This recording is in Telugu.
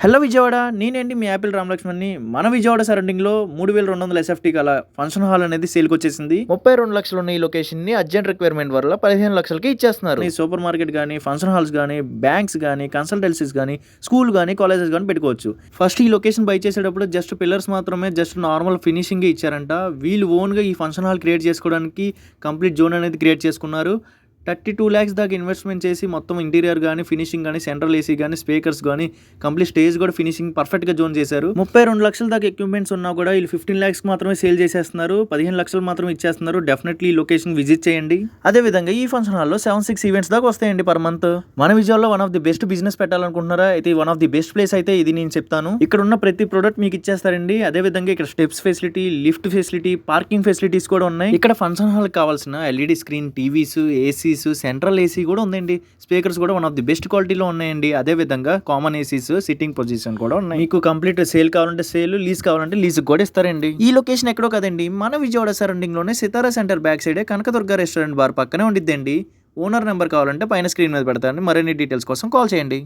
హలో విజయవాడ నేనేంటి మీ యాపిల్ రామలక్ష్మణ్ని మన విజయవాడ సరౌండింగ్లో 3200 ఎస్ఎఫ్టీ గల ఫంక్షన్ హాల్ అనేది సేల్కి వచ్చేసింది. 32 లక్షలు ఉన్న ఈ లొకేషన్ని అర్జెంట్ రిక్వైర్మెంట్ వల్ల 15 లక్షలకి ఇచ్చేస్తున్నారు. ఈ సూపర్ మార్కెట్ కానీ, ఫంక్షన్ హాల్స్ కానీ, బ్యాంక్స్ కానీ, కన్సల్టెన్సీస్ కానీ, స్కూల్ కానీ, కాలేజెస్ కానీ పెట్టుకోవచ్చు. ఫస్ట్ ఈ లొకేషన్ బై చేసేటప్పుడు జస్ట్ పిల్లర్స్ మాత్రమే జస్ట్ నార్మల్ ఫినిషింగ్ ఇచ్చారంట. వీళ్ళు ఓన్గా ఈ ఫంక్షన్ హాల్ క్రియేట్ చేసుకోవడానికి కంప్లీట్ జోన్ అనేది క్రియేట్ చేసుకున్నారు. 32 lakhs దాకా ఇన్వెస్ట్మెంట్ చేసి మొత్తం ఇంటీరియర్ కానీ, ఫినిషింగ్ కానీ, సెంట్రల్ ఏసీ కానీ, స్పీకర్స్ కానీ, కంప్లీట్ స్టేజ్ కూడా ఫినిషింగ్ పర్ఫెక్ట్గా జోన్ చేశారు. 32 లక్షల దాకా ఎక్విప్మెంట్స్ ఉన్నా కూడా వీళ్ళు 15 lakhs మాత్రమే సేల్ చేసేస్తున్నారు. 15 లక్షలు మాత్రమే ఇచ్చేస్తున్నారు. డెఫినెట్లీ ఈ లొకేషన్ విజిట్ చేయండి. అదేవిధంగా ఈ ఫంక్షన్ హాల్లో 7-6 ఈవెంట్స్ దాకా వస్తాయండి పర్ మంత్. మన విజయాల్లో one of the best business పెట్టాలనుకుంటున్నారా అయితే one of the best place అయితే ఇది నేను చెప్తాను. ఇక్కడ ఉన్న ప్రతి ప్రోడక్ట్ మీకు ఇచ్చేస్తారండి. అదేవిధంగా ఇక్కడ steps facility, lift facility, parking facilities కూడా ఉన్నాయి. ఇక్కడ ఫంక్షన్ హాల్ కావాల్సిన LED screen, TVs, ACs, central AC కూడా ఉందండి. స్పీకర్స్ కూడా వన్ ఆఫ్ ది బెస్ట్ క్వాలిటీలో ఉన్నాయండి. అదే విధంగా కామన్ ఏసీస్, సిట్టింగ్ పొజిషన్ కూడా ఉన్నాయి. మీకు కంప్లీట్ సేల్ కావాలంటే సేల్, లీజ్ కావాలంటే లీజ్ కూడా ఇస్తారండి. ఈ లొకేషన్ ఎక్కడో కదండి, మన విజయవాడ సరౌండింగ్ లోనే సితారా సెంటర్ బ్యాక్ సైడే కనకదుర్గ రెస్టారెంట్ బార్ పక్కనే ఉండిద్దండి. ఓనర్ నెంబర్ కావాలంటే పైన స్క్రీన్ మీద పెడతారండి. మరిన్ని డీటెయిల్స్ కోసం కాల్ చేయండి.